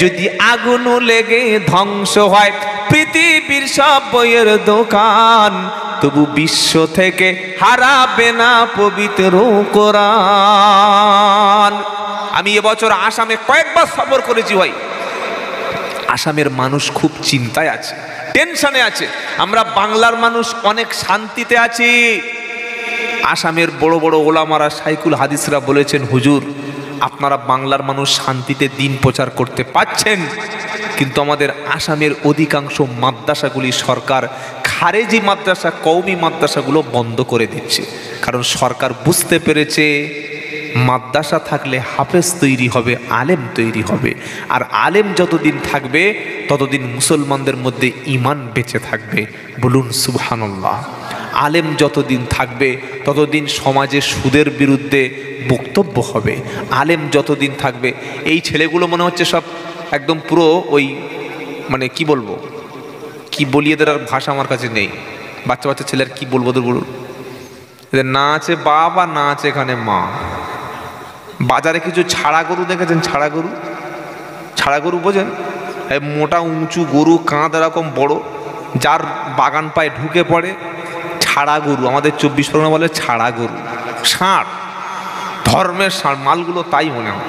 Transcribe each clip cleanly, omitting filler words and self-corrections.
যদি আগুন লেগে ধ্বংস হয় পৃথিবীর সব বইয়ের দোকান, তবু বিশ্ব থেকে হারাবে না পবিত্র কোরআন। আমি এবছর আসামে কয়েকবার সফর করেছি ভাই। আসামের মানুষ খুব চিন্তায় আছে, টেনশনে আছে। আমরা বাংলার মানুষ অনেক শান্তিতে আছি। আসামের বড় বড় ওলামারা শাইখুল হাদিসরা বলেছেন, হুজুর আপনারা বাংলার মানুষ শান্তিতে দিন প্রচার করতে পারছেন, কিন্তু আমাদের আসামের অধিকাংশ মাদ্রাসাগুলি সরকার খারেজি মাদ্রাসা, কওমি মাদ্রাসাগুলো বন্ধ করে দিচ্ছে। কারণ সরকার বুঝতে পেরেছে মাদ্রাসা থাকলে হাফেজ তৈরি হবে, আলেম তৈরি হবে, আর আলেম যতদিন থাকবে ততদিন মুসলমানদের মধ্যে ঈমান বেঁচে থাকবে। বলুন সুবহানাল্লাহ। আলেম যতদিন থাকবে ততদিন সমাজে সুদের বিরুদ্ধে বক্তব্য হবে। আলেম যতদিন থাকবে, এই ছেলেগুলো মনে হচ্ছে সব একদম পুরো ওই মানে কি বলবো, কি বলি, এদের আর ভাষা আমার কাছে নেই। বাচ্চা বাচ্চা ছেলের কি বলবো, ওদের বলুন, এদের না আছে বাবা, না আছে এখানে মা। বাজারে কিছু ছাড়া গরু দেখেছেন? ছাড়া গরু, ছাড়া গরু বোঝেন? মোটা উঁচু গরু, কাঁধ এরকম বড়, যার বাগান পায়ে ঢুকে পড়ে, ছাড়া গরু। আমাদের 24 পরগনা বলে ছাড়া গরু, ষাঁড়, ধর্মের ষাঁড়। মালগুলো তাই মনে হয়।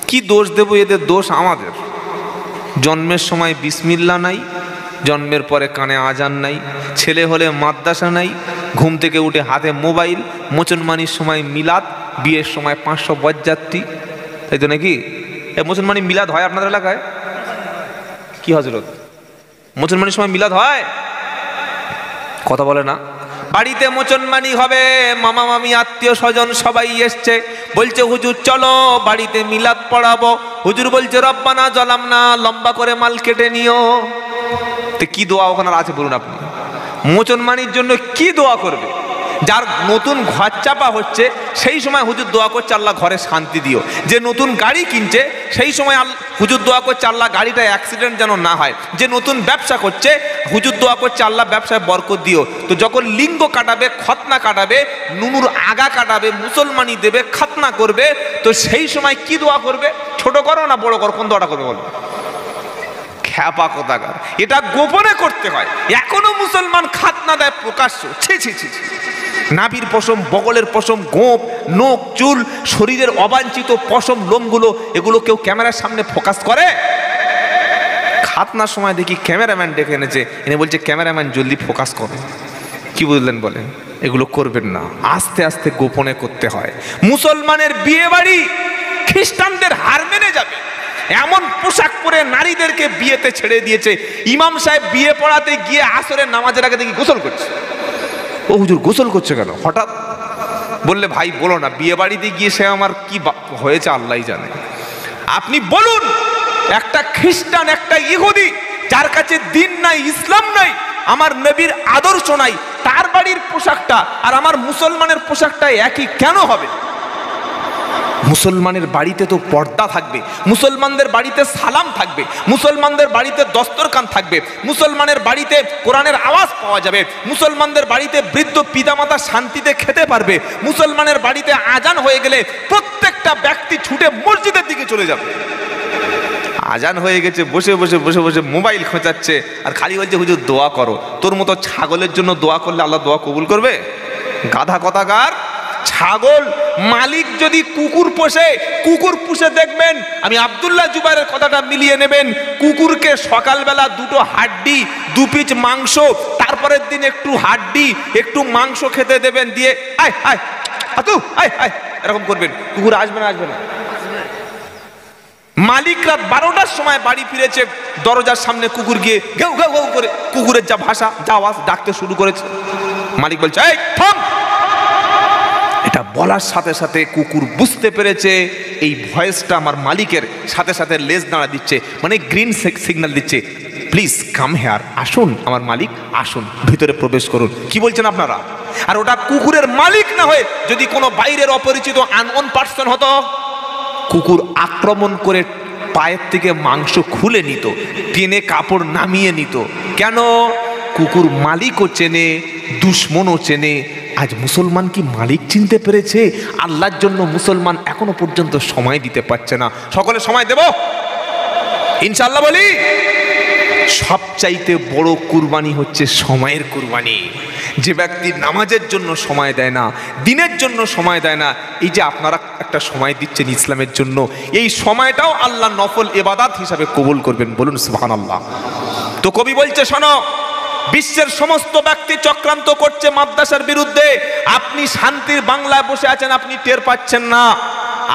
কি দোষ দেব এদের? দোষ আমাদের। জন্মের সময় বিসমিল্লাহ নাই, জন্মের পরে কানে আজান নাই, ছেলে হলে মাদ্রাসা নাই, ঘুম থেকে উঠে হাতে মোবাইল, মুসলমানির সময় মিলাদ, বিয়ের সময় 500 বরযাত্রী, তাই তো নাকি? মুসলমানি মিলাদ হয় আপনাদের এলাকায়? কি হজরত, মুসলমানির সময় মিলাদ হয়? কথা বলে না। বাড়িতে মুসলমানি হবে, মামা মামি আত্মীয় স্বজন সবাই এসছে, বলছে হুজুর চলো বাড়িতে মিলাদ পড়াবো। হুজুর বলছে রব্বানা জালামনা, লম্বা করে মাল কেটে নিও। তো কি দোয়া ওখানে আছে বলুন আপনি? মুসলমানির জন্য কি দোয়া করবে? যার নতুন ঘর চাপা হচ্ছে সেই সময় হুজুর দোয়া করছে আল্লাহ ঘরে শান্তি দিও। যে নতুন গাড়ি কিনছে সেই সময় হুজুর দোয়া করছে আল্লাহ গাড়িটা অ্যাক্সিডেন্ট যেন না হয়। যে নতুন ব্যবসা করছে হুজুর দোয়া করছে আল্লাহ ব্যবসায় বরকত দিও। তো যখন লিঙ্গ কাটাবে, খতনা কাটাবে, নুনুর আগা কাটাবে, মুসলমানি দেবে, খাতনা করবে, তো সেই সময় কি দোয়া করবে? ছোট করো না বড় করো, কোন দোয়াটা করবে বলো? খ্যাপা কোথাকার, এটা গোপনে করতে হয়। এখনো মুসলমান খাতনা দেয় প্রকাশ্য। ছি ছি ছি। নাভির পশম, বগলের পশম, গোঁপ, নখ, চুল, শরীরের অবাঞ্ছিত পশম, লোমগুলো, এগুলো কেউ ক্যামেরার সামনে ফোকাস করে? খাতনার সময় দেখি ক্যামেরাম্যান ডেকে এনেছে, এনে বলছে ক্যামেরাম্যান জলদি ফোকাস করো। কি বুঝলেন বলেন? এগুলো করবেন না, আস্তে আস্তে গোপনে করতে হয়। মুসলমানের বিয়ে বাড়ি খ্রিস্টানদের হার মেনে যাবে এমন পোশাক পরে নারীদেরকে বিয়েতে ছেড়ে দিয়েছে। ইমাম সাহেব বিয়ে পড়াতে গিয়ে আসরের নামাজের আগে দেখি গোসল করছে। ও হুজুর গোসল করছে কেন হঠাৎ? বললে ভাই বলো না, বিয়ে বাড়িতে গিয়ে সে আমার কি হয়েছে আল্লাহই জানে। আপনি বলুন, একটা খ্রিস্টান, একটা ইহুদি, যার কাছে দিন নাই, ইসলাম নাই, আমার নবীর আদর্শ নাই, তার বাড়ির পোশাকটা আর আমার মুসলমানের পোশাকটা একই কেন হবে? মুসলমানের বাড়িতে তো পর্দা থাকবে, মুসলমানদের বাড়িতে সালাম থাকবে, মুসলমানদের বাড়িতে দস্তরখান থাকবে, মুসলমানের বাড়িতে কোরআনের আওয়াজ পাওয়া যাবে, মুসলমানদের বাড়িতে বৃদ্ধ পিতামাতা শান্তিতে খেতে পারবে, মুসলমানের বাড়িতে আজান হয়ে গেলে প্রত্যেকটা ব্যক্তি ছুটে মসজিদের দিকে চলে যাবে। আজান হয়ে গেছে, বসে বসে বসে বসে মোবাইল খোঁচাচ্ছে আর খালি বলছে হুজুর দোয়া করো। তোর মতো ছাগলের জন্য দোয়া করলে আল্লাহ দোয়া কবুল করবে? গাধা কথাকার। ছাগল মালিক যদি কুকুর পোষে, কুকুর পুষে দেখবেন, আমি আব্দুল্লাহ জুবাইরের কথাটা মিলিয়ে নেবেন, কুকুরকে সকালবেলা 2টো হাড্ডি, 2 পিস মাংস, তারপরের দিন একটু হাড্ডি, একটু মাংস খেতে দেবেন, দিয়ে আয় আয় আতু আয় আয় এরকম করবেন, কুকুর আসবে না? আসবে না। মালিক রাত 12টার সময় বাড়ি ফিরেছে, দরজার সামনে কুকুর গিয়ে ঘেউ ঘেউ ঘেউ করে, কুকুরের যা ভাষা, যা আওয়াজ, ডাকতে শুরু করেছে। মালিক বলছে এই থাম। এটা বলার সাথে সাথে কুকুর বুঝতে পেরেছে এই ভয়েসটা আমার মালিকের, সাথে সাথে লেজ নাড়া দিচ্ছে, মানে গ্রিন সিগন্যাল দিচ্ছে, প্লিজ কাম হেয়ার, আসুন আমার মালিক, আসুন ভিতরে প্রবেশ করুন। কি বলছেন আপনারা? আর ওটা কুকুরের মালিক না হয়ে যদি কোনো বাইরের অপরিচিত আননোন পার্সন হতো, কুকুর আক্রমণ করে পায়ের থেকে মাংস খুলে নিত, টেনে কাপড় নামিয়ে নিত। কেন? কুকুর মালিকও চেনে, দুশ্মনও চেনে। আজ মুসলমান কি মালিক চিনতে পেরেছে? আল্লাহর জন্য মুসলমান এখনো পর্যন্ত সময় দিতে পারছে না। সকলে সময় দেব, ইনশাআল্লাহ বলি। সবচাইতে বড় কুরবানি হচ্ছে সময়ের কুরবানি। যে ব্যক্তি নামাজের জন্য সময় দেয় না, দিনের জন্য সময় দেয় না, এই যে আপনারা একটা সময় দিচ্ছেন ইসলামের জন্য, এই সময়টাও আল্লাহ নফল ইবাদত হিসাবে কবুল করবেন, বলুন সুবহানাল্লাহ। তো কবি বলছে শোনো, বিশ্বের সমস্ত ব্যক্তি চক্রান্ত করছে মাদ্রাসার বিরুদ্ধে, আপনি শান্তির বাংলায় বসে আছেন, আপনি টের পাচ্ছেন না।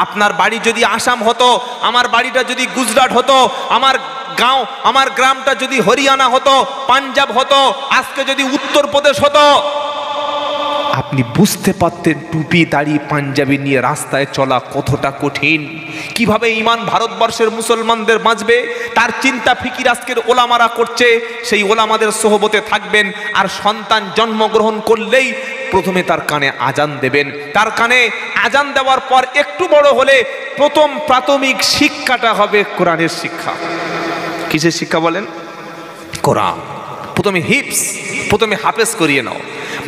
আপনার বাড়ি যদি আসাম হতো, আমার বাড়িটা যদি গুজরাট হতো, আমার গ্রামটা যদি হরিয়ানা হতো, পাঞ্জাব হতো, আজকে যদি উত্তরপ্রদেশ হতো, আপনি বুঝতে পারতেন টুপি দাড়ি পাঞ্জাবি নিয়ে রাস্তায় চলা কতটা কঠিন। কিভাবে ঈমান ভারতবর্ষের মুসলমানদের বাঁচবে তার চিন্তা ফিকির আজকের ওলামারা করছে। সেই ওলামাদের সোহবতে থাকবেন, আর সন্তান জন্মগ্রহণ করলেই প্রথমে তার কানে আজান দেবেন। তার কানে আজান দেওয়ার পর একটু বড় হলে প্রথম প্রাথমিক শিক্ষাটা হবে কোরআনের শিক্ষা। কিসের শিক্ষা বলেন? কোরআন। প্রথমে হিফজ, প্রথমে হাফেজ করিয়ে নাও।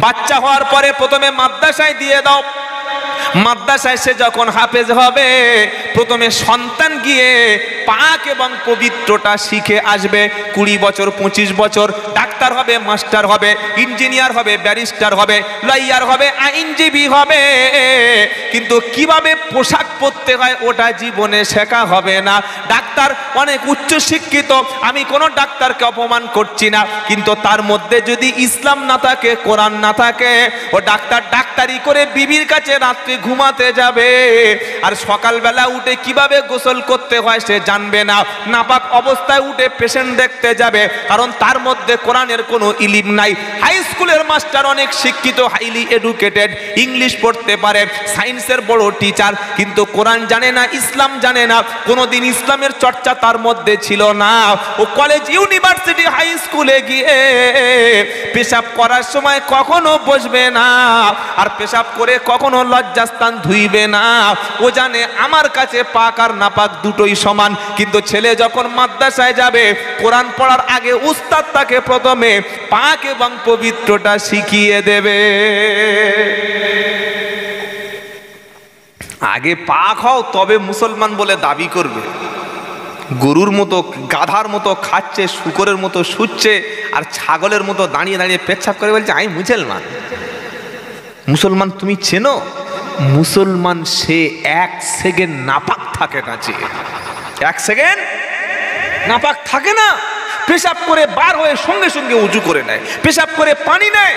বাচ্চা হওয়ার পরে প্রথমে মাদ্রাসায় দিয়ে দাও। মাদ্রাসায় সে যখন হাফেজ হবে, প্রথমে সন্তান গিয়ে পাক এবং পবিত্রটা শিখে আসবে। 20 বছর 25 বছর ডাক্তার হবে, মাস্টার হবে, ইঞ্জিনিয়ার হবে, ব্যারিস্টার হবে, লয়ার হবে, আইনজীবী হবে, কিন্তু কিভাবে পোশাক পরতে হয় ওটা জীবনে শেখা হবে না। ডাক্তার অনেক উচ্চ শিক্ষিত, আমি কোনো ডাক্তারকে অপমান করছি না, কিন্তু তার মধ্যে যদি ইসলাম না থাকে, কোরআন না থাকে, ও ডাক্তার ডাক্তারি করে বিবির কাছে রাত্রি ঘুমাতে যাবে, আর সকালবেলা উঠে কিভাবে গোসল করতে হয় সে জানবে না। নাপাক অবস্থায় উঠে পেশেন্ট দেখতে যাবে, কারণ তার মধ্যে কোরআনের কোনো ইলিম নাই। হাই স্কুলের মাস্টার অনেক শিক্ষিত, হাইলি এডুকেটেড, ইংলিশ পড়তে পারে, সায়েন্সের বড় টিচার, কিন্তু কোরআন জানে না, ইসলাম জানে না, কোনোদিন ইসলামের চর্চা তার মধ্যে ছিল না। ও কলেজ, ইউনিভার্সিটি, হাই স্কুলে গিয়ে পেশাব করার সময় কখনো বসবে না, আর পেশাব করে কখনো লজ্জাস্থান ধুইবে না। ও জানে আমার কাছে পাক আর নাপাক দুটোই সমান। কিন্তু ছেলে যখন মাদ্রাসায় যাবে, কোরআন পড়ার আগে উস্তাদ তাকে প্রথমে পাক এবং পবিত্রটা শিখিয়ে দেবে। আগে পাক হও, তবে মুসলমান বলে দাবি করবে। গরুর মতো, গাধার মতো খাচ্ছে, শুকরের মতো শুচ্ছে, আর ছাগলের মতো দাঁড়িয়ে দাঁড়িয়ে পেচ্ছাপ করে বলছে আমি মুসলমান। মুসলমান তুমি চেনো? মুসলমান সে 1 সেকেন্ড নাপাক থাকে না, যে 1 সেকেন্ড নাপাক থাকে না। পেশাব করে বার হয়ে সঙ্গে সঙ্গে উজু করে নেয়, পেশাব করে পানি নেয়,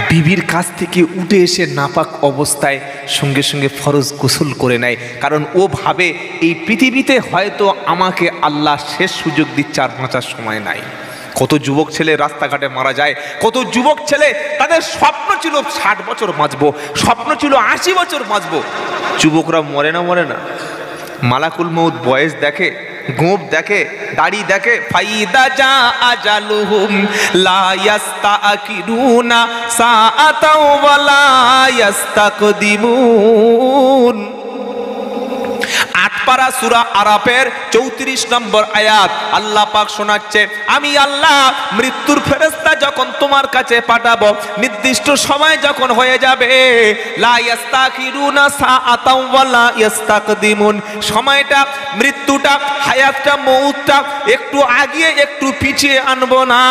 বিবির কাছ থেকে উঠে এসে নাপাক অবস্থায় সঙ্গে সঙ্গে ফরজ গোসল করে নেয়। কারণ ও ভাবে এই পৃথিবীতে হয়তো আমাকে আল্লাহ শেষ সুযোগ দিচ্ছে, আর বাঁচার সময় নাই। কত যুবক ছেলে রাস্তাঘাটে মারা যায়, কত যুবক ছেলে তাদের স্বপ্ন ছিল 60 বছর বাঁচবো, স্বপ্ন ছিল 80 বছর বাঁচবো। যুবকরা মরে না, মরে না। মালাকুল মউত বয়স দেখে, গোপ দেখে, দাড়ি দেখে। ফাইদা জা আজালুহুম লা ইস্তাকিরুনা সাআতাও ওয়ালা ইস্তাকদিমুন। 8 পারা সূরা আরাফের 34 নম্বর আয়াত আল্লাহ পাক শোনাচ্ছে, আমি আল্লাহ মৃত্যুর ফেরেশতা যখন তোমার কাছে পাঠাবো, নির্দিষ্ট সময় যখন হয়ে যাবে, লা ইস্তাকিরুনা সাআতাও ওয়ালা ইস্তাকদিমুন, সময়টা, মৃত্যুটা, হায়াতটা, মউতটা একটু আগিয়ে একটু পিছিয়ে আনবো না।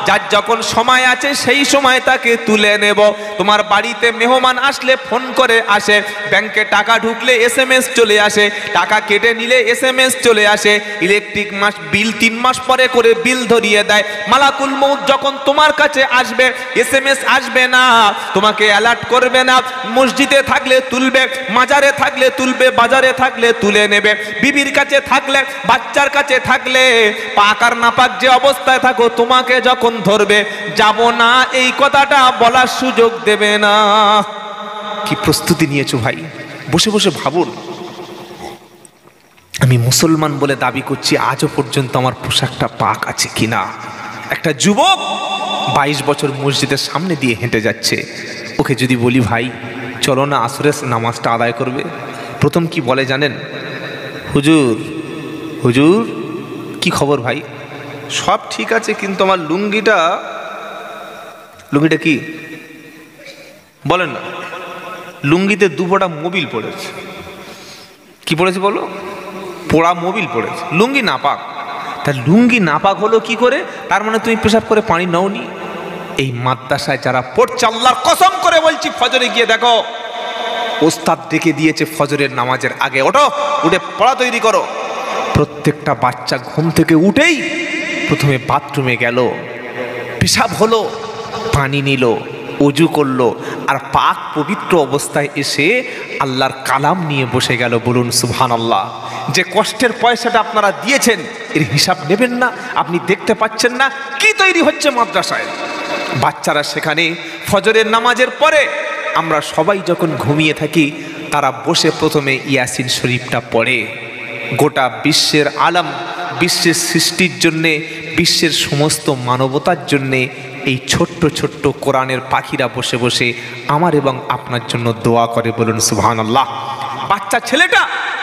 যার যখন সময় আছে সেই সময় তাকে তুলে নেব। তোমার বাড়িতে মেহমান আসলে ফোন করে আসে, ব্যাংকে টাকা ঢুকলে SMS চলে আসে, টাকা কেটে নিলে SMS চলে আসে, ইলেকট্রিক মাস বিল 3 মাস পরে করে বিল ধরিয়ে দেয়। মালাকুল মউত যখন তোমার কাছে আসবে, SMS আসবে না, তোমাকে অ্যালার্ট করবে না। মসজিদে থাকলে তুলবে, মাজারে থাকলে তুলবে, বাজারে থাকলে তুলে নেবে। বিবির কাছে থাকলে, বাচ্চার কাছে থাকলে, পাক আর নাপাক যে অবস্থায় থাকো, তোমাকে যখন ধরবে, যাব না এই কথাটা বলার সুযোগ দেবে না। কি প্রস্তুতি নিয়েছো ভাই? বসে বসে ভাবুন, আমি মুসলমান বলে দাবি করছি, আজও পর্যন্ত আমার পোশাকটা পাক আছে কিনা। একটা যুবক 22 বছর মসজিদের সামনে দিয়ে হেঁটে যাচ্ছে, ওকে যদি বলি ভাই চলো না আসরের নামাজটা আদায় করবে, প্রথম কি বলে জানেন? হুজুর, হুজুর কি খবর ভাই? সব ঠিক আছে, কিন্তু আমার লুঙ্গিটা কি বলেন না, লুঙ্গিতে 2 ফোঁটা মোবিল পড়েছে। কি পড়েছে বলো? পোড়া মোবিল পড়েছে, লুঙ্গি নাপাক। তা লুঙ্গি নাপাক হলো কি করে? তার মানে তুমি পেশাব করে পানি নাওনি। এই মাদ্রাসায় যারা পড়ছে, আল্লাহর কসম করে বলছি, ফজরে গিয়ে দেখো ওস্তাদ ডেকে দিয়েছে ফজরের নামাজের আগে, ওঠো, উঠে পড়া তৈরি করো। প্রত্যেকটা বাচ্চা ঘুম থেকে উঠেই প্রথমে বাথরুমে গেল, পেশাব হলো, পানি নিল, অজু করলো, আর পাক পবিত্র অবস্থায় এসে আল্লাহর কালাম নিয়ে বসে গেল। বলুন সুবহানাল্লাহ। যে কষ্টের পয়সাটা আপনারা দিয়েছেন এর হিসাব নেবেন না? আপনি দেখতে পাচ্ছেন না কি তৈরি হচ্ছে মাদ্রাসায়? বাচ্চারা সেখানে ফজরের নামাজের পরে আমরা সবাই যখন ঘুমিয়ে থাকি, তারা বসে প্রথমে ইয়াসিন শরীফটা পড়ে। গোটা বিশ্বের আলম, বিশ্বের সৃষ্টির জন্যে, বিশ্বের সমস্ত মানবতার জন্যে এই ছোট্ট ছোট্ট কোরআনের পাখিরা বসে বসে আমার এবং আপনার জন্য দোয়া করে। বলুন সুবহানাল্লাহ। বাচ্চা ছেলেটা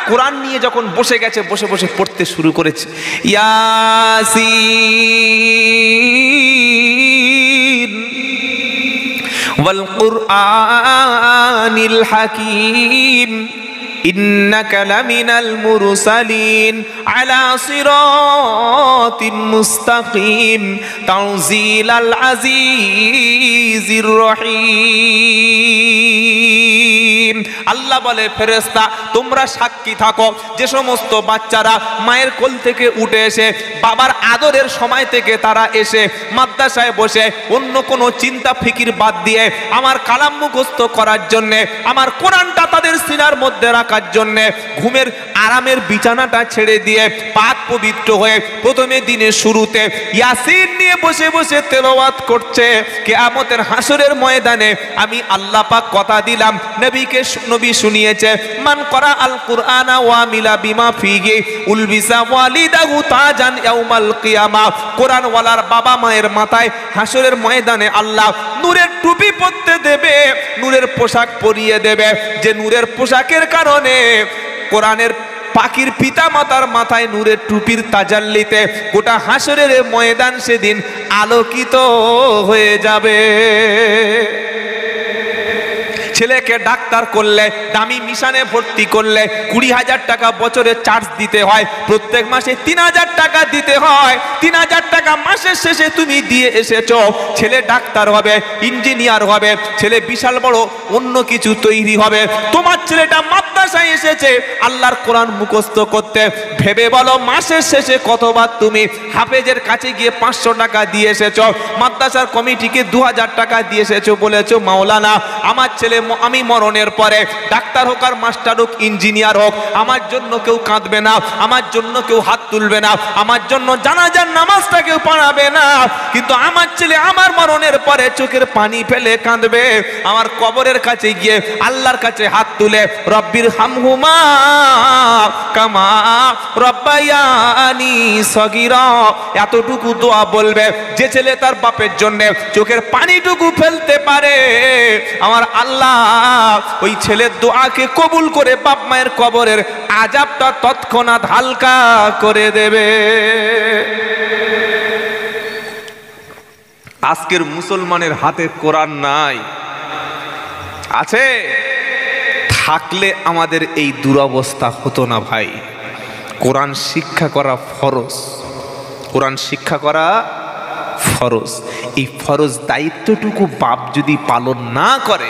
কোরআন নিয়ে যখন বসে গেছে, বসে বসে পড়তে শুরু করেছে, ইয়াসিন ওয়াল কুরআনিল হাকীম ইন্নাকা লামিনাল মুরসালিন আলা সিরাতিম মুস্তাকিম তানজিলাল আজিজির রহিম। আল্লাহ বলে, ফেরেশতা তোমরা সাক্ষী থাকো, যে সমস্ত বাচ্চারা মায়ের কোল থেকে উঠে এসে বাবার আদরের সময় থেকে তারা এসে মাদ্রাসায় বসে অন্য কোনো চিন্তা ফিকির বাদ দিয়ে আমার কালাম মুখস্থ করার জন্যে, আমার কোরআনটা তাদের সিনার মধ্যে রাখার জন্যে ঘুমের আরামের বিছানাটা ছেড়ে দিয়ে পাক পবিত্র হয়ে প্রথমে দিনের শুরুতে ইয়াসিন নিয়ে বসে বসে তেলাওয়াত করছে। কিয়ামতের হাসরের ময়দানে আমি আল্লাহ পাক কথা দিলাম, নবীকে নবী শুনিয়েছে, মান করা আল কুরআনা ওয়া মিলা বিমা ফিহি উলবিসা ওয়ালিদাহু তাজান ইয়াউমাল কিয়ামা। কোরআন ওয়ালার বাবা মায়ের মাথায় হাসরের ময়দানে আল্লাহ নূরের টুপি পরতে দেবে, নূরের পোশাক পরিয়ে দেবে, যে নূরের পোশাকের কারণে কোরআনের পাখির পিতা মাতার মাথায় নূরের টুপির তাজাল্লিতে গোটা হাসরের ময়দান সেদিন আলোকিত হয়ে যাবে। ছেলেকে ডাক্তার করলে, দামি মিশনে ভর্তি করলে 20,000 টাকা বছরে চার্জ দিতে হয়, প্রত্যেক মাসে 3,000 টাকা দিতে হয়। 3,000 টাকা মাসের শেষে তুমি দিয়ে এসেছো, ছেলে ডাক্তার হবে, ইঞ্জিনিয়ার হবে, ছেলে বিশাল বড় অন্য কিছু তৈরি হবে। তোমার ছেলেটা মাদ্রাসায় এসেছে আল্লাহর কোরআন মুখস্থ করতে। ভেবে বলো মাসের শেষে কতবার তুমি হাফেজের কাছে গিয়ে 500 টাকা দিয়ে এসেছো, মাদ্রাসার কমিটিকে 2,000 টাকা দিয়ে এসেছো, বলেছো মাওলানা আমার ছেলে আমি মরণের পরে ডাক্তার হোক আর মাস্টার হোক ইঞ্জিনিয়ার হোক, আমার জন্য কেউ কাঁদবে না, আমার জন্য কেউ হাত তুলবে না, আমার জন্য জানাজার নামাজটা কেউ পড়াবে না, কিন্তু আমার ছেলে আমার মরণের পরে চোখের পানি ফেলে কাঁদবে। আমার কবরের কাছে গিয়ে আল্লাহর কাছে হাত তুলে রব্বির হামহুমা কামা রব্বায়ানি সগীরা, এতটুকু দোয়া বলবে যে ছেলে তার বাপের জন্য চোখের পানিটুকু ফেলতে পারে, আমার আল্লাহ ওই ছেলের দোয়াকে কবুল করে বাপ মায়ের কবরের আযাবটা তৎক্ষণাৎ হালকা করে দেবে। আজকের মুসলমানের হাতে কোরআন নাই, আছে থাকলে আমাদের এই দুরবস্থা হতো না ভাই। কোরআন শিক্ষা করা ফরজ, কোরআন শিক্ষা করা ফরজ। এই ফরজ দায়িত্বটুকু বাপ যদি পালন না করে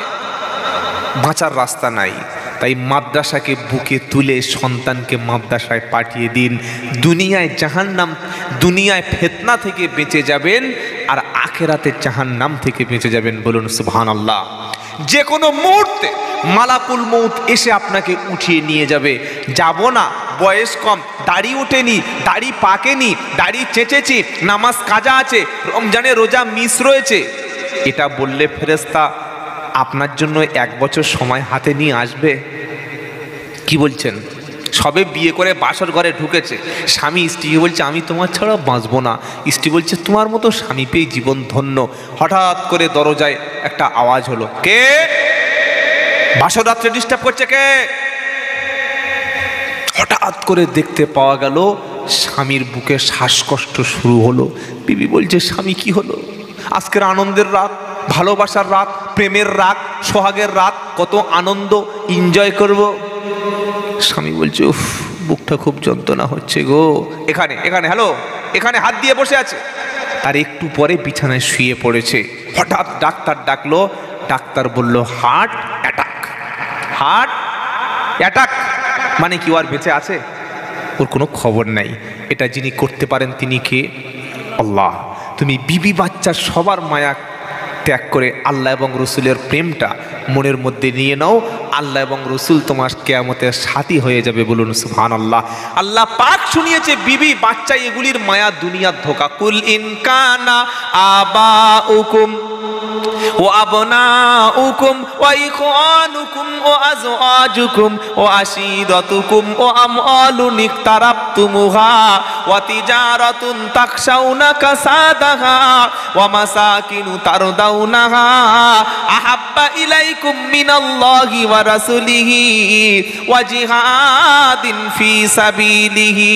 বাঁচার রাস্তা নাই। তাই মাদ্রাসাকে বুকে তুলে সন্তানকে মাদ্রাসায় পাঠিয়ে দিন। দুনিয়ায় জাহান্নাম, দুনিয়ায় ফিতনা থেকে বেঁচে যাবেন আর আখিরাতে জাহান্নাম থেকে বেঁচে যাবেন। বলুন সুবহানাল্লাহ। যে কোনো মুহূর্তে মালাকুল মউত এসে আপনাকে উঠিয়ে নিয়ে যাবে। যাব না, বয়স কম, দাড়ি ওঠেনি, দাড়ি পাকেনি, দাড়ি চেঁচেছি, নামাজ কাজা আছে, রমজানে রোজা মিস রয়েছে, এটা বললে ফেরেশতা আপনার জন্য 1 বছর সময় হাতে নিয়ে আসবে? কি বলছেন? সবে বিয়ে করে বাসর ঘরে ঢুকেছে, স্বামী স্ত্রীকে বলছে আমি তোমার ছাড়া বাঁচবো না, স্ত্রী বলছে তোমার মতো স্বামী পেয়ে জীবন ধন্য। হঠাৎ করে দরজায় একটা আওয়াজ হলো, কে? বাসর রাত্রে ডিস্টার্ব করছে কে? হঠাৎ করে দেখতে পাওয়া গেল স্বামীর বুকে শ্বাসকষ্ট শুরু হলো। বিবি বলছে স্বামী কি হলো? আজকের আনন্দের রাত, ভালোবাসার রাত, প্রেমের রাত, সোহাগের রাত, কত আনন্দ এনজয় করব। স্বামী বলছে উফ বুকটা খুব যন্ত্রণা হচ্ছে গো, এখানে এখানে হ্যালো, এখানে হাত দিয়ে বসে আছে। তার একটু পরে বিছানায় শুয়ে পড়েছে। হঠাৎ ডাক্তার ডাকলো, ডাক্তার বলল হার্ট অ্যাটাক। হার্ট অ্যাটাক মানে কি, আর বেঁচে আছে? ওর কোনো খবর নাই। এটা যিনি করতে পারেন তিনি কে? আল্লাহ। তুমি বিবি বাচ্চা সবার মায়া ত্যাগ করে আল্লাহ এবং রসুলের প্রেমটা মনের মধ্যে নিয়ে নাও, আল্লাহ এবং রসুল তোমার কিয়ামতের সাথী হয়ে যাবে। বলুন সুবহানাল্লাহ। আল্লাহ পাক শুনিয়েছে বিবি বাচ্চা এগুলির মায়া দুনিয়ার ধোকা। কুল ইন কানা আবাউকুম ওয়া আবনাউকুম ওয়া ইখওয়ানুকুম ওয়া আজওয়াজুকুম ওয়া আশীরাতুকুম ওয়া আমওয়ালুন ইকতারাবতুমুহা ওয়া তিজারাতুন তাখশাউনা কাসাদাহা ওয়া মাসাকিনু তারদাউনাহা আহাব্বা ইলাইকুম মিনাল্লাহি ওয়া রাসূলিহি ওয়া জিহাদিন ফি সাবিলিহি।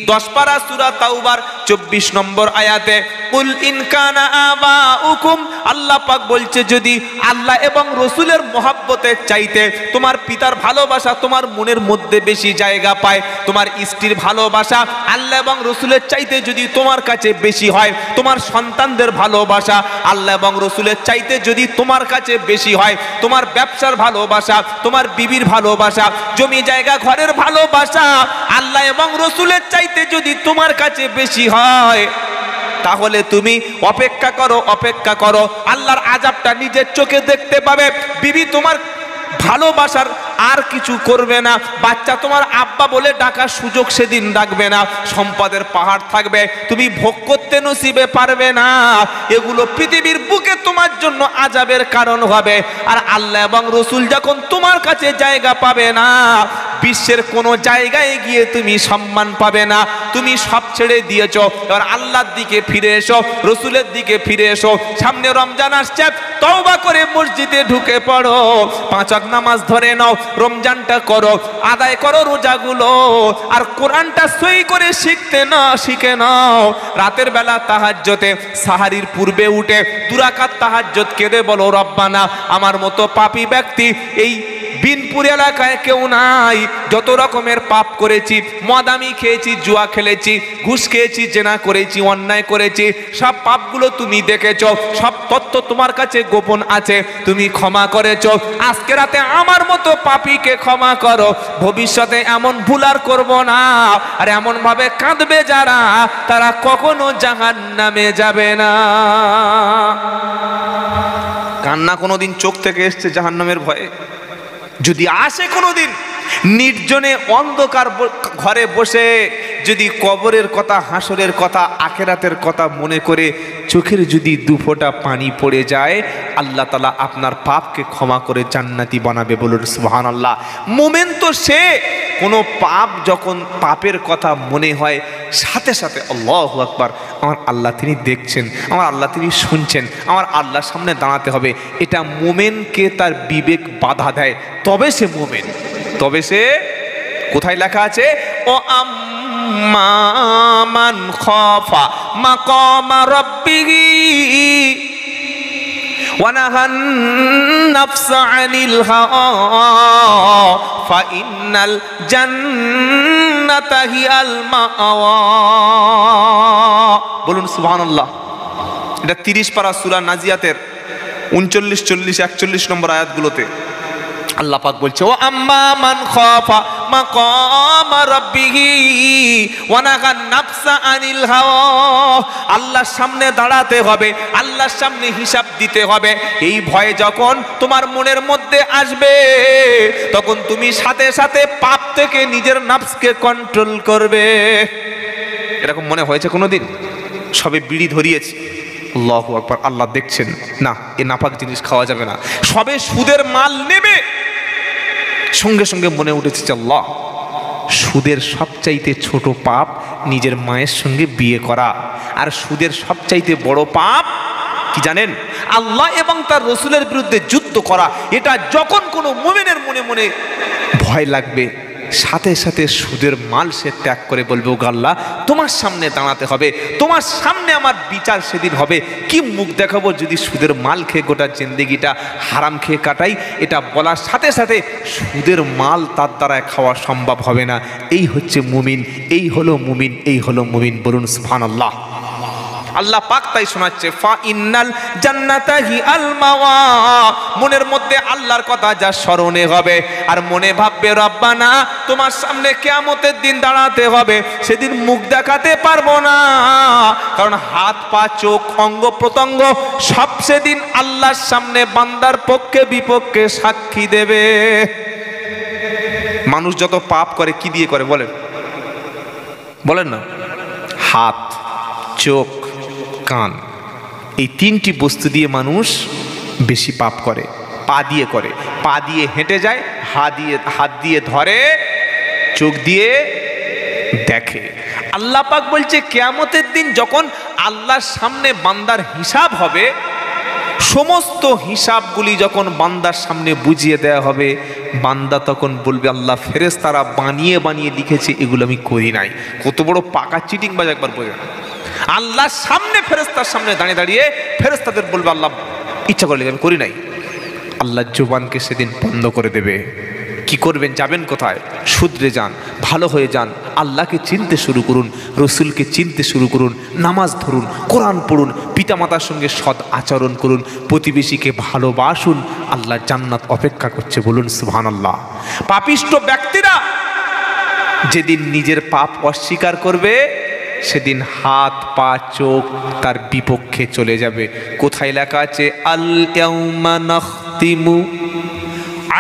10 পারা সূরা তাওবার 24 নম্বর আয়াতে কুল ইন কানা আবাউকুম, আল্লাহ পাক বলছে যদি আল্লাহ এবং রসুলের মহব্বতের চাইতে তোমার পিতার ভালোবাসা তোমার মনের মধ্যে বেশি জায়গা পায়, তোমার স্ত্রীর ভালোবাসা আল্লাহ এবং রসুলের চাইতে যদি তোমার কাছে বেশি হয়, তোমার সন্তানদের ভালোবাসা আল্লাহ এবং রসুলের চাইতে যদি তোমার কাছে বেশি হয়, তোমার ব্যবসার ভালোবাসা, তোমার বিবির ভালোবাসা, জমি জায়গা ঘরের ভালোবাসা আল্লাহ এবং রসুলের চাইতে যদি তোমার কাছে বেশি হয়, তাহলে তুমি অপেক্ষা করো, অপেক্ষা করো, আল্লাহর আযাবটা নিজের চোখে দেখতে পাবে। বিবি তোমার ভালোবাসার আর কিছু করবে না, বাচ্চা তোমার আব্বা বলে ডাকার সুযোগ সেদিন রাখবে না, সম্পদের পাহাড় থাকবে, তুমি ভোগ করতে নসিবে পারবে না, এগুলো পৃথিবীর বুকে তোমার জন্য আযাবের কারণ হবে। আর আল্লাহ এবং রসুল যখন তোমার কাছে জায়গা পাবে না, বিশ্বের কোনো জায়গায় গিয়ে তুমি সম্মান পাবে না। তুমি সব ছেড়ে দিয়েছো, এবার আল্লাহর দিকে ফিরে এসো, রসুলের দিকে ফিরে এসো। সামনে রমজান আসছে, তওবা করে মসজিদে ঢুকে পড়ো, 5 ওয়াক্ত নামাজ ধরে নাও, রমজানটা করো, আদায় করো রোজাগুলো, আর কোরআনটা সই করে শিখে নাও। রাতের বেলা তাহাজ্জুদে সাহারির পূর্বে উঠে 2 রাকাত তাহাজ্জুদ কেঁদে বলো রব্বানা, আমার মতো পাপী ব্যক্তি এই বিনপুর এলাকায় কেউ নাই, যত রকমের পাপ করেছি, মদামি খেয়েছি, জুয়া খেলেছি, ঘুষ খেয়েছি, জেনা করেছি, অন্যায় করেছি, সব পাপগুলো তুমি দেখেছো, সব তথ্য তোমার কাছে গোপন আছে, তুমি ক্ষমা করেছো। আজকে রাতে আমার মতো পাপীকে ক্ষমা করো, ভবিষ্যতে এমন ভুল আর করবো না। আর এমন ভাবে কাঁদবে যারা, তারা কখনো জাহান্নামে যাবে না। কান্না কোনোদিন চোখ থেকে এসছে জাহান্নামের ভয়ে? যদি আসে কোনোদিন নির্জনে অন্ধকার ঘরে বসে যদি কবরের কথা, হাসরের কথা, আখেরাতের কথা মনে করে চোখের যদি 2 ফোঁটা পানি পড়ে যায়, আল্লাহ তাআলা আপনার পাপকে ক্ষমা করে জান্নাতি বানাবে। বলুন সুবহানাল্লাহ। মুমিন তো সে, কোনো পাপ যখন পাপের কথা মনে হয় সাথে সাথে আল্লাহু আকবার, আমার আল্লাহ তিনি দেখছেন, আমার আল্লাহ তিনি শুনছেন, আমার আল্লাহর সামনে দাঁড়াতে হবে, এটা মুমিনকে তার বিবেক বাধা দেয়, তবে সে মুমিন। তবে সে, কোথায় লেখা আছে? ও আম্মা মান খাফা মাকামা রাব্বিহি ওয়া নাহান নাফসা আনিল হাওয়া ফাইন্নাল জান্নাতা হিয়াল মাওয়া। বলুন সুবহানাল্লাহ। এটা 30 পারা সূরা নাজিয়াতের 39, 40, 41 নম্বর আয়াতগুলোতে আল্লাহ পাক বলছে, ও আম্মা মান খাফা মাকামা রাব্বিহি ওয়া নাহান নাফসা আনিল হাওয়া। আল্লাহর সামনে দাঁড়াতে হবে, আল্লাহর সামনে হিসাব দিতে হবে। এই ভয় যখন তোমার মনের মধ্যে আসবে, তখন তুমি সাথে সাথে পাপ থেকে নিজের নফসকে কন্ট্রোল করবে। এরকম মনে হয়েছে কোনোদিন? সবে বিড়ি ধরিয়েছি, আল্লাহু আকবার, আল্লাহ দেখছেন না, এ নাপাক জিনিস খাওয়া যাবে না, সবে সুদের মাল নেবে, সঙ্গে সঙ্গে মনে উঠেছে যে আল্লাহ, সুদের সবচাইতে ছোট পাপ নিজের মায়ের সঙ্গে বিয়ে করা, আর সুদের সবচাইতে বড় পাপ কি জানেন? আল্লাহ এবং তার রসুলের বিরুদ্ধে যুদ্ধ করা। এটা যখন কোনো মুমিনের মনে মনে ভয় লাগবে, সাথে সাথে সুদের মাল সে ত্যাগ করে বলবে, ও আল্লাহ তোমার সামনে দাঁড়াতে হবে, তোমার সামনে আমার বিচার সেদিন হবে, কি মুখ দেখাবো যদি সুদের মাল খেয়ে গোটা জিন্দেগিটা হারাম খেয়ে কাটাই। এটা বলার সাথে সাথে সুদের মাল তার দ্বারা খাওয়া সম্ভব হবে না। এই হচ্ছে মুমিন, এই হলো মুমিন, এই হলো মুমিন। বলুন সুবহানাল্লাহ। আল্লাহ পাক তাই শোনাচ্ছে, ফা ইন্নাল জান্নাতা হি আল মাওয়া, মনের মধ্যে আল্লাহর কথা যা স্মরণে হবে আর মনে ভাববে রব্বানা তোমার সামনে কিয়ামতের দিন দাঁড়াতে হবে, সেদিন মুখ দেখাতে পারবো না, কারণ হাত পা চোখ অঙ্গ প্রত্যঙ্গ সব সেদিন আল্লাহর সামনে বান্দার পক্ষে বিপক্ষে সাক্ষী দেবে। মানুষ যত পাপ করে কি দিয়ে করে বলেন, বলেন না? হাত, চোখ, কান, এই তিনটি বস্তু দিয়ে মানুষ বেশি পাপ করে। পা দিয়ে করে, পা দিয়ে হেঁটে যায়, হাত দিয়ে ধরে, চোখ দিয়ে দেখে। আল্লাহ পাক বলছে কিয়ামতের দিন যখন আল্লাহর সামনে বান্দার হিসাব হবে, সমস্ত হিসাবগুলি যখন বান্দার সামনে বুঝিয়ে দেওয়া হবে, বান্দা তখন বলবে আল্লাহ ফেরেশতারা বানিয়ে বানিয়ে লিখেছে, এগুলো আমি করি নাই। কত বড় পাকা চিটিং বাজ একবার বোঝে। আল্লাহর সামনে ফেরেশতার সামনে দাঁড়িয়ে দাঁড়িয়ে ফেরেশতাদের বলবে আল্লাহ ইচ্ছা করলে আমি করি নাই। আল্লাহ জবানকে সেদিন বন্ধ করে দেবে। কি করবেন? যাবেন কোথায়? শুধরে যান, ভালো হয়ে যান, আল্লাহকে চিনতে শুরু করুন, রসুলকে চিনতে শুরু করুন, নামাজ ধরুন, কোরআন পড়ুন, পিতামাতার সঙ্গে সৎ আচরণ করুন, প্রতিবেশীকে ভালোবাসুন, আল্লাহর জান্নাত অপেক্ষা করছে। বলুন সুবহানাল্লাহ। পাপিষ্ট ব্যক্তিরা যেদিন নিজের পাপ অস্বীকার করবে, সেদিন হাত পা চোখ তার বিপক্ষে চলে যাবে। কোথায় লেখা আছে? আল ইয়াউমা নাখতিমু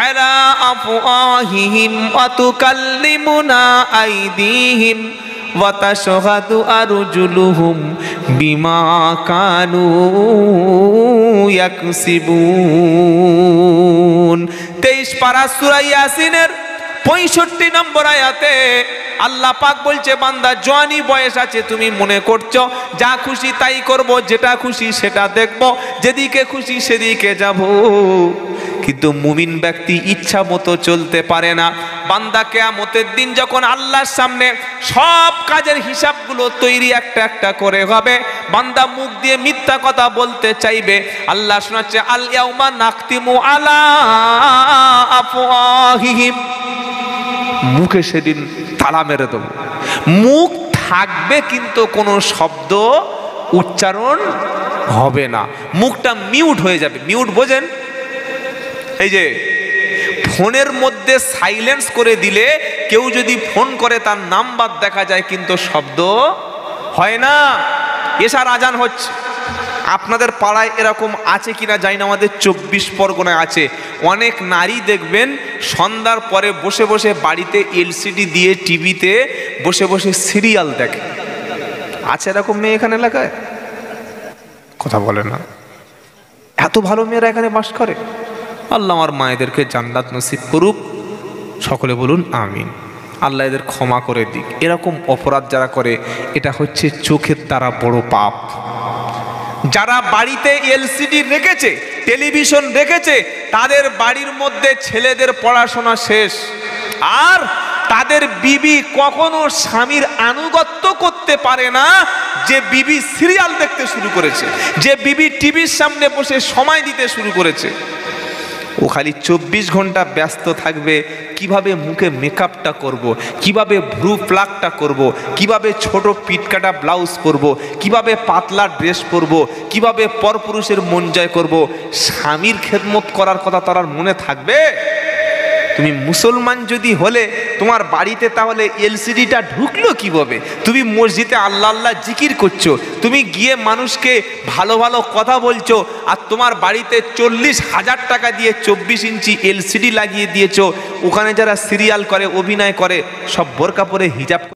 আলা আফওয়াহিহিম ওয়া তুকাল্লিমুনা আইদিহিম ওয়া তাশহাদু আরজুলুহুম বিমা কানু ইয়াকসিবুন। 23 পারা সূরা ইয়াসিনের 65 নম্বর আয়াতে আল্লাহ পাক বলছে, বান্দা জওয়ানি বয়স আছে, তুমি মনে করছো যা খুশি তাই করব, যেটা খুশি সেটা দেখব, যেদিকে খুশি সেদিকে যাব, কিন্তু মুমিন ব্যক্তি ইচ্ছা মতো চলতে পারে না। বান্দা কিয়ামতের দিন যখন আল্লাহর সামনে সব কাজের হিসাবগুলো তৈরি একটা একটা করে হবে, বান্দা মুখ দিয়ে মিথ্যা কথা বলতে চাইবে। আল্লাহ শোনাচ্ছে, আল ইয়াউমা নাখতিমু আলা আফওয়াহিহিম, মুখে সেদিন তালা মেরে দেব। মুখ থাকবে কিন্তু কোনো শব্দ উচ্চারণ হবে না, মুখটা মিউট হয়ে যাবে। মিউট বোঝেন? এই যে ফোনের মধ্যে সাইলেন্স করে দিলে কেউ যদি ফোন করে তার নাম্বার দেখা যায় কিন্তু শব্দ হয় না। এশার আজান হচ্ছে, আপনাদের পাড়ায় এরকম আছে কিনা জানি না, আমাদের 24 পরগনায় আছে। অনেক নারী দেখবেন সন্ধ্যার পরে বসে বসে বাড়িতে এলসিডি দিয়ে টিভিতে বসে বসে সিরিয়াল দেখে। আছে এরকম মেয়ে এখানে এলাকায়? কথা বলে না। এত ভালো মেয়েরা এখানে বাস করে। আল্লাহ আমার মায়েদেরকে জান্নাত নসিব করুক, সকলে বলুন আমিন। আল্লাহ এদের ক্ষমা করে দিক। এরকম অপরাধ যারা করে, এটা হচ্ছে চোখের দ্বারা বড় পাপ। যারা বাড়িতে এলসিডি রেখেছে, টেলিভিশন রেখেছে, তাদের বাড়ির মধ্যে ছেলেদের পড়াশোনা শেষ, আর তাদের বিবি কখনো স্বামীর আনুগত্য করতে পারে না। যে বিবি সিরিয়াল দেখতে শুরু করেছে, যে বিবি টিভির সামনে বসে সময় দিতে শুরু করেছে, ও খালি 24 ঘন্টা ব্যস্ত থাকবে কিভাবে মুখে মেকআপটা করব, কিভাবে ভ্রু প্লাকটা করব, কিভাবে ছোট পিটকাটা ব্লাউজ পরব, কিভাবে পাতলা ড্রেস পরব, কিভাবে পরপুরুষের মন জয় করব। স্বামীর খেদমত করার কথা তার মনে থাকবে? তুমি মুসলমান যদি হলে তোমার বাড়িতে তাহলে এলসিডিটা ঢুকলো কিভাবে? তুমি মসজিদে আল্লাহ আল্লাহ জিকির করছো, তুমি গিয়ে মানুষকে ভালো ভালো কথা বলছো, আর তোমার বাড়িতে 40,000 টাকা দিয়ে 24 ইঞ্চি এলসিডি লাগিয়ে দিয়েছো। ওখানে যারা সিরিয়াল করে, অভিনয় করে, সব বোরকা পরে হিজাব